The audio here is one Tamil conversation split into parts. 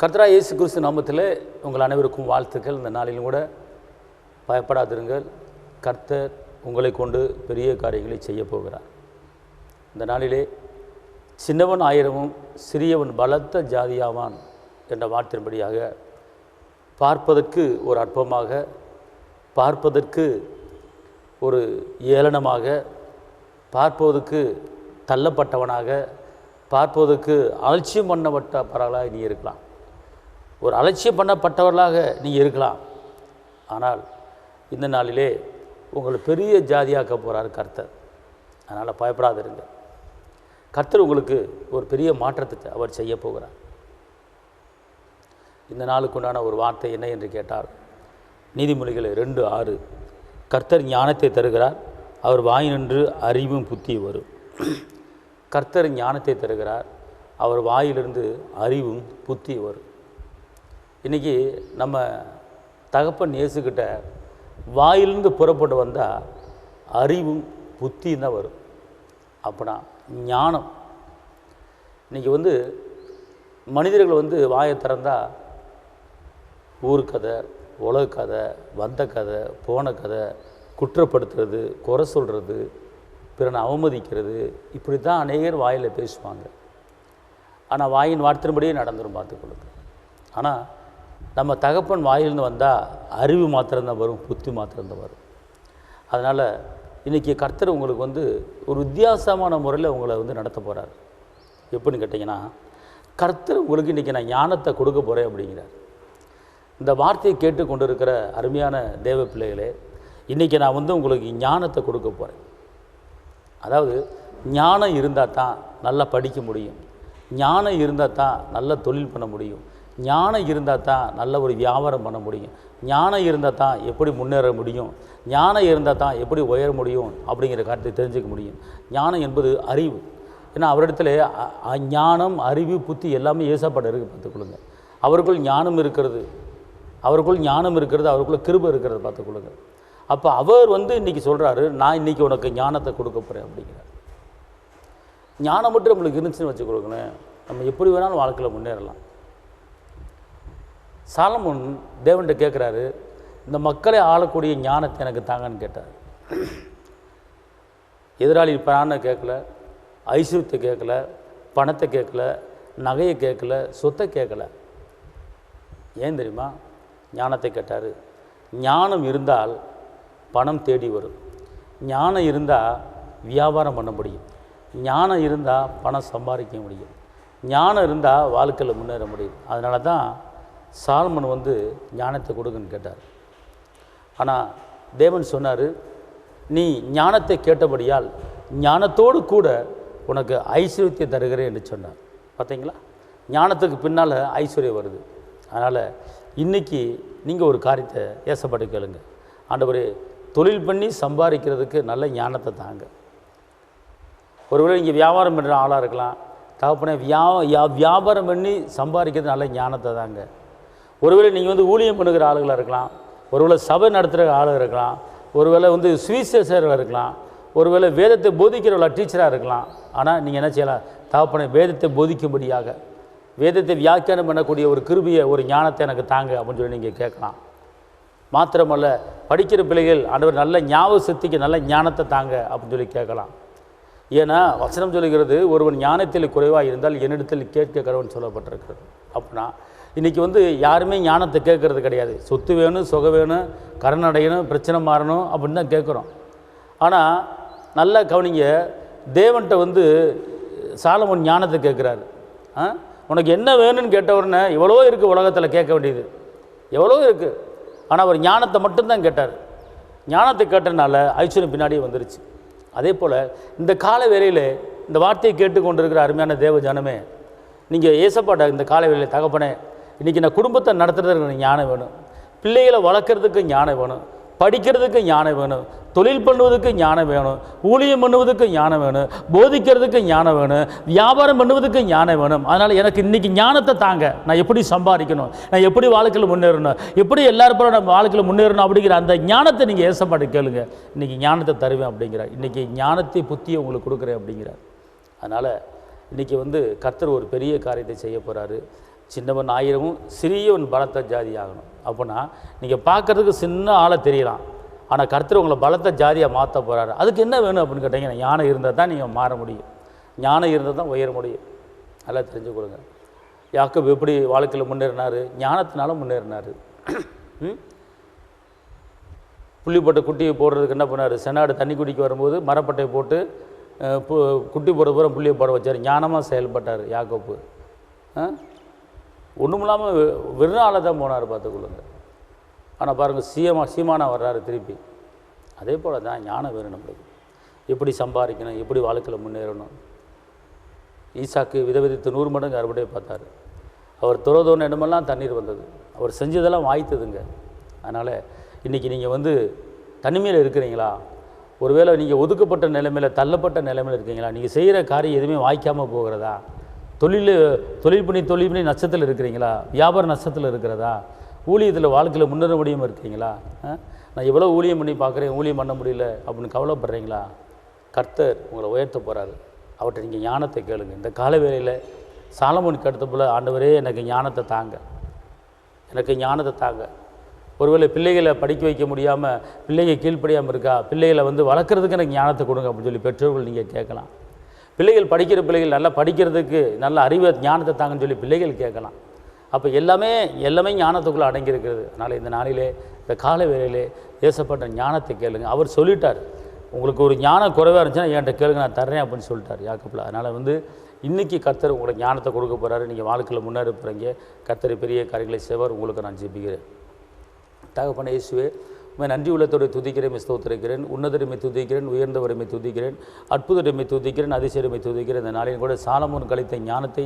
கர்த்தராகிய இயேசு கிறிஸ்து நாமத்திலே உங்கள் அனைவருக்கும் வாழ்த்துக்கள். இந்த நாளிலும் கூட பயப்படாதிருங்கள். கர்த்தர் உங்களை கொண்டு பெரிய காரியங்களை செய்ய போகிறார். இந்த நாளிலே சின்னவன் ஆயிரமும் சிறியவன் பலத்த ஜாதியாவான் என்ற வார்த்தையின்படியாக பார்ப்பதற்கு ஒரு அற்பமாக, பார்ப்பதற்கு ஒரு ஏளனமாக, பார்ப்பதற்கு தள்ளப்பட்டவனாக, பார்ப்பதற்கு அலட்சியம் பண்ணப்பட்டவர்களாக நீ இருக்கலாம். ஒரு அலட்சியம் பண்ணப்பட்டவர்களாக நீ இருக்கலாம். ஆனால் இந்த நாளிலே உங்களை பெரிய ஜாதியாக்க போகிறார் கர்த்தர். அதனால் பயப்படாதிருங்க. கர்த்தர் உங்களுக்கு ஒரு பெரிய மாற்றத்தை அவர் செய்ய போகிறார். இந்த நாளுக்குண்டான ஒரு வார்த்தை என்ன என்று கேட்டால், நீதிமொழிகள் 2:6, கர்த்தர் ஞானத்தை தருகிறார், அவர் வாயினின்று அறிவும் புத்தி வரும். கர்த்தர் ஞானத்தை தருகிறார், அவர் வாயிலிருந்து அறிவும் புத்தி வரும். இன்றைக்கி நம்ம தகப்பன் இயேசுக்கிட்ட வாயிலிருந்து புறப்பட்டு வந்தால் அறிவும் புத்தியும் தான் வரும். அப்படின்னா ஞானம். இன்றைக்கி மனிதர்கள் வாயை திறந்தால் ஊர் கதை, உலக கதை, வந்த கதை, போன கதை, குற்றப்படுத்துறது, குறை சொல்கிறது, பிறனை அவமதிக்கிறது, இப்படி தான் அநேகர் வாயில் பேசுவாங்க. ஆனால் வாயின் வார்த்தையின்படியே நடந்துடும், பார்த்துக்கொள்ளுங்க. ஆனால் நம்ம தகப்பன் வாயிலிருந்து வந்தால் அறிவு மாத்திரம்தான் வரும், புத்தி மாத்திரம்தான் வரும். அதனால் இன்றைக்கி கர்த்தர் உங்களுக்கு ஒரு வித்தியாசமான முறையில் உங்களை நடத்த போகிறார். எப்படின்னு கேட்டிங்கன்னா, கர்த்தர் உங்களுக்கு இன்றைக்கி நான் ஞானத்தை கொடுக்க போகிறேன் அப்படிங்கிறார். இந்த வார்த்தையை கேட்டு கொண்டு இருக்கிற அருமையான தேவ பிள்ளைகளே, இன்றைக்கி நான் உங்களுக்கு ஞானத்தை கொடுக்க போகிறேன். அதாவது ஞானம் இருந்தால் தான் நல்லா படிக்க முடியும், ஞானம் இருந்தால் தான் நல்ல தொழில் பண்ண முடியும், ஞானம் இருந்தால் தான் நல்ல ஒரு வியாபாரம் பண்ண முடியும், ஞானம் இருந்தால் தான் எப்படி முன்னேற முடியும், ஞானம் இருந்தால் தான் எப்படி உயர முடியும் அப்படிங்கிற காரியத்தை தெரிஞ்சுக்க முடியும். ஞானம் என்பது அறிவு. ஏன்னா அவரிடத்துல ஞானம், அறிவு, புத்தி எல்லாமே ஏசப்பட இருக்குது, பார்த்துக்கொள்ளுங்க. அவருக்குள் ஞானம் இருக்கிறது, அவருக்குள்ள கிருபை இருக்கிறது, பார்த்துக்கொள்ளுங்க. அப்போ அவர் இன்றைக்கி சொல்கிறாரு, நான் இன்றைக்கி உனக்கு ஞானத்தை கொடுக்க போகிறேன் அப்படிங்கிறார். ஞானம் மட்டும் நம்மளுக்கு இருந்துச்சுன்னு வச்சுக்கொள்ளுங்களேன், நம்ம எப்படி வேணாலும் வாழ்க்கையில் முன்னேறலாம். சாலமோன் தேவன்கிட்ட கேட்குறாரு, இந்த மக்களை ஆளக்கூடிய ஞானத்தை எனக்கு தாங்கன்னு கேட்டார். எதிராளி பணத்தை கேட்கல, ஐஸ்வர்யத்தை கேட்கல, பணத்தை கேட்கல, நகையை கேட்கல, சொத்தை கேட்கல. ஏன் தெரியுமா? ஞானத்தை கேட்டார். ஞானம் இருந்தால் பணம் தேடி வரும், ஞானம் இருந்தால் வியாபாரம் பண்ண முடியும், ஞானம் இருந்தால் பணம் சம்பாதிக்க முடியும், ஞானம் இருந்தால் வாழ்க்கையில் முன்னேற முடியும். அதனால தான் சாலமன் ஞானத்தை கொடுக்குன்னு கேட்டார். ஆனால் தேவன் சொன்னார், நீ ஞானத்தை கேட்டபடியால் ஞானத்தோடு கூட உனக்கு ஐஸ்வர்யத்தை தருகிறேன் என்று சொன்னார். பார்த்தீங்களா? ஞானத்துக்கு பின்னால் ஐஸ்வர்யம் வருது. அதனால் இன்றைக்கி நீங்கள் ஒரு காரியத்தை ஏசப்பட்டு கேளுங்க, ஆண்டவரே தொழில் பண்ணி சம்பாதிக்கிறதுக்கு நல்ல ஞானத்தை தாங்க. ஒருவேளை இங்கே வியாபாரம் பண்ணுற ஆளாக இருக்கலாம், தகப்பனே வியாபாரம் பண்ணி சம்பாதிக்கிறது நல்ல ஞானத்தை தாங்க. ஒருவேளை நீங்கள் ஊழியம் பண்ணுகிற ஆளுகளாக இருக்கலாம், ஒருவேளை சபை நடத்துகிற ஆளுக இருக்கலாம், ஒருவேளை சுவிசேஷர்கள் இருக்கலாம், ஒருவேளை வேதத்தை போதிக்கிறவர்களாக டீச்சராக இருக்கலாம். ஆனால் நீங்கள் என்ன செய்யலாம்? தகப்பனை வேதத்தை போதிக்கும்படியாக, வேதத்தை வியாக்கியானம் பண்ணக்கூடிய ஒரு கிருபையை, ஒரு ஞானத்தை எனக்கு தாங்க அப்படின்னு சொல்லி நீங்கள் கேட்கலாம். மாத்திரமல்ல, படிக்கிற பிள்ளைகள் ஆண்டவர் நல்ல ஞாபக சக்திக்கு நல்ல ஞானத்தை தாங்க அப்படின்னு சொல்லி கேட்கலாம். ஏன்னா வசனம் சொல்லுகிறது, ஒருவன் ஞானத்தில் குறைவாக இருந்தால் என்னிடத்தில் கேட்க கடவுள்னு சொல்லப்பட்டிருக்கிறது. அப்படின்னா இன்றைக்கி யாருமே ஞானத்தை கேட்கறது கிடையாது. சொத்து வேணும், சுகம் வேணும், கடன் அடையணும், பிரச்சனை மாறணும் அப்படின்னு தான் கேட்குறோம். ஆனால் நல்லா கவனிங்க, தேவன்கிட்ட சாலமோன் ஞானத்தை கேட்குறாரு. உனக்கு என்ன வேணும்னு கேட்ட உடனே எவ்வளோ இருக்குது உலகத்தில் கேட்க வேண்டியது, எவ்வளோ இருக்குது. ஆனால் அவர் ஞானத்தை மட்டும்தான் கேட்டார். ஞானத்தை கேட்டனால ஐஸ்வர்யம் பின்னாடியே வந்துருச்சு. அதே போல் இந்த கால வேளையில் இந்த வார்த்தையை கேட்டுக்கொண்டு இருக்கிற அருமையான தேவ ஜனமே, நீங்கள் ஏசப்பாட்ட இந்த கால வேளையில், தகப்பனே இன்றைக்கி நான் குடும்பத்தை நடத்துறதுக்கு எனக்கு ஞானம் வேணும், பிள்ளைகளை வளர்க்குறதுக்கு ஞானம் வேணும், படிக்கிறதுக்கு ஞானம் வேணும், தொழில் பண்ணுவதுக்கு ஞானம் வேணும், ஊழியம் பண்ணுவதுக்கு ஞானம் வேணும், போதிக்கிறதுக்கு ஞானம் வேணும், வியாபாரம் பண்ணுவதுக்கு ஞானம் வேணும். அதனால் எனக்கு இன்றைக்கி ஞானத்தை தாங்க. நான் எப்படி சம்பாதிக்கணும், நான் எப்படி வாழ்க்கையில் முன்னேறணும், எப்படி எல்லாரும் போல நம்ம வாழ்க்கையில் முன்னேறணும் அப்படிங்கிற அந்த ஞானத்தை நீங்கள் ஏசப்பாட்டு கேளுங்க. இன்றைக்கி ஞானத்தை தருவேன் அப்படிங்கிறார். இன்றைக்கி ஞானத்தை புத்தியை உங்களுக்கு கொடுக்குறேன் அப்படிங்கிறார். அதனால் இன்றைக்கி கர்த்தர் ஒரு பெரிய காரியத்தை செய்ய போகிறாரு. சின்னவன் 1000 சிறியவன் பலத்த ஜாதி ஆகணும். அப்போனா நீங்கள் பார்க்குறதுக்கு சின்ன ஆளை தெரியலாம், ஆனால் கர்த்தர் உங்களை பலத்த ஜாதியாக மாற்ற போகிறாரு. அதுக்கு என்ன வேணும் அப்படின்னு கேட்டிங்கன்னா, ஞானம் இருந்தால் தான் நீங்கள் மாற முடியும், ஞானம் இருந்தால் தான் உயர முடியும். நல்லா தெரிஞ்சு கொடுங்க. யாக்கோபு எப்படி வாழ்க்கையில் முன்னேறினார்? ஞானத்தினால முன்னேறினார். புள்ளிப்பட்ட குட்டியை போடுறதுக்கு என்ன பண்ணார்? செனாடு தண்ணி குடிக்க வரும்போது மரப்பட்டையை போட்டு குட்டி போட பூரா புள்ளியை போட வச்சார். ஞானமாக செயல்பட்டார் யாக்கோபு. ஒன்றும் இல்லாமல் வெறும் ஆளை தான் போனார், பார்த்துக்கொள்ளுங்க. ஆனால் பாருங்கள், சீமானா வர்றாரு திருப்பி. அதே போல் தான் ஞானம் வேணும் நம்மளுக்கு. எப்படி சம்பாதிக்கணும், எப்படி வாழ்க்கையில் முன்னேறணும். ஈசாக்கு விதவிதித்து 100 மடங்கு அறுவடையை பார்த்தார். அவர் துறதோன இடமெல்லாம் தண்ணீர் வந்தது. அவர் செஞ்சதெல்லாம் வாய்த்ததுங்க. அதனால் இன்றைக்கி நீங்கள் தனிமையில் இருக்கிறீங்களா? ஒருவேளை நீங்கள் ஒதுக்கப்பட்ட நிலைமையில், தள்ளப்பட்ட நிலைமையில் இருக்கீங்களா? நீங்கள் செய்கிற காரியம் எதுவுமே வாய்க்காமல் போகிறதா? தொழில் பண்ணி நஷ்டத்தில் இருக்கிறீங்களா? வியாபார நஷ்டத்தில் இருக்கிறதா? ஊழியத்தில் வாழ்க்கையில் முன்னேற முடியாமல் இருக்கீங்களா? நான் எவ்வளோ ஊழியம் பண்ணி பார்க்குறேன், ஊழியம் பண்ண முடியல அப்படின்னு கவலைப்படுறீங்களா? கர்த்தர் உங்களை உயர்த்த போகிறாரு. அவர்கிட்ட நீங்கள் ஞானத்தை கேளுங்க. இந்த கால வேளையில் சாலமோனுக்கு அடுத்த போல், ஆண்டவரே எனக்கு ஞானத்தை தாங்க, எனக்கு ஞானத்தை தாங்க. ஒருவேளை பிள்ளைகளை படிக்க வைக்க முடியாமல், பிள்ளைகள் கீழ்ப்படியாமல் இருக்கா, பிள்ளைகளை வளர்க்குறதுக்கு எனக்கு ஞானத்தை கொடுங்க அப்படின்னு சொல்லி பெற்றோர்கள் நீங்கள் கேட்கலாம். பிள்ளைகள் படிக்கிற பிள்ளைகள் நல்லா படிக்கிறதுக்கு நல்ல அறிவை ஞானத்தை தாங்கன்னு சொல்லி பிள்ளைகள் கேட்கலாம். அப்போ எல்லாமே ஞானத்துக்குள்ளே அடங்கியிருக்கிறது. அதனால் இந்த நாளிலே, இந்த கால வேளையிலே ஏசப்பட்ட ஞானத்தை கேளுங்க. அவர் சொல்லிட்டார், உங்களுக்கு ஒரு ஞானம் குறைவாக இருந்துச்சுன்னா என்கிட்ட கேளுங்க, நான் தர்றேன் அப்படின்னு சொல்லிட்டார் யாக்கோபில். அதனால் இன்றைக்கி கர்த்தர் உங்களுக்கு ஞானத்தை கொடுக்க போகிறாரு. நீங்கள் வாழ்க்கையில் முன்னேற போகிறீங்க. கர்த்தர் பெரிய காரியங்களை செய்வார். உங்களுக்கு நான் ஜெபிக்கிறேன். தகப்பனே இயேசுவே, நன்றி உள்ளத்தோடு துதிக்கிறேன், ஸ்தோத்திரிக்கிறேன். உன்னதருமை துதிக்கிறேன், உயர்ந்தவருமை துதிக்கிறேன், அற்புதருமை துதிக்கிறேன், அதிசயருமை துதிக்கிறேன். இந்த நாளில் கூட சாலமோன் கழித்த ஞானத்தை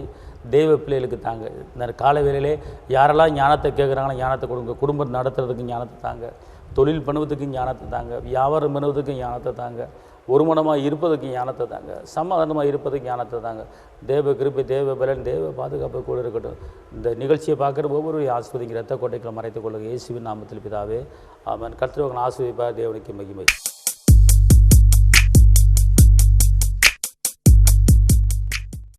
தேவ பிள்ளைகளுக்கு தாங்க. இந்த கால வேளையிலே யாரெல்லாம் ஞானத்தை கேட்குறாங்களோ ஞானத்தை கொடுங்க. குடும்பம் நடத்துறதுக்கு ஞானத்தை தாங்க, தொழில் பண்ணுவதுக்கு ஞானத்தை தாங்க, வியாபாரம் பண்ணுவதுக்கு ஞானத்தை தாங்க, ஒருமனமாக இருப்பதுக்கு ஞானத்தை தாங்க, சமாதானமாக இருப்பதுக்கு ஞானத்தை தாங்க. தேவ கிருபை, தேவ பலன், தேவ பாதுகாப்பு கூட இருக்கட்டும். இந்த நிகழ்ச்சியை பார்க்குற ஒவ்வொருவரையும் ஆஸ்வதிங்க. ரத்த கோட்டைகளை மறைத்துக் கொள்ளுங்க. இயேசுவின் நாமத்தில் பிதாவே, ஆமென். கர்த்தர் உங்களை ஆசீர்வதிப்பார். தேவனுக்கு மகிமை.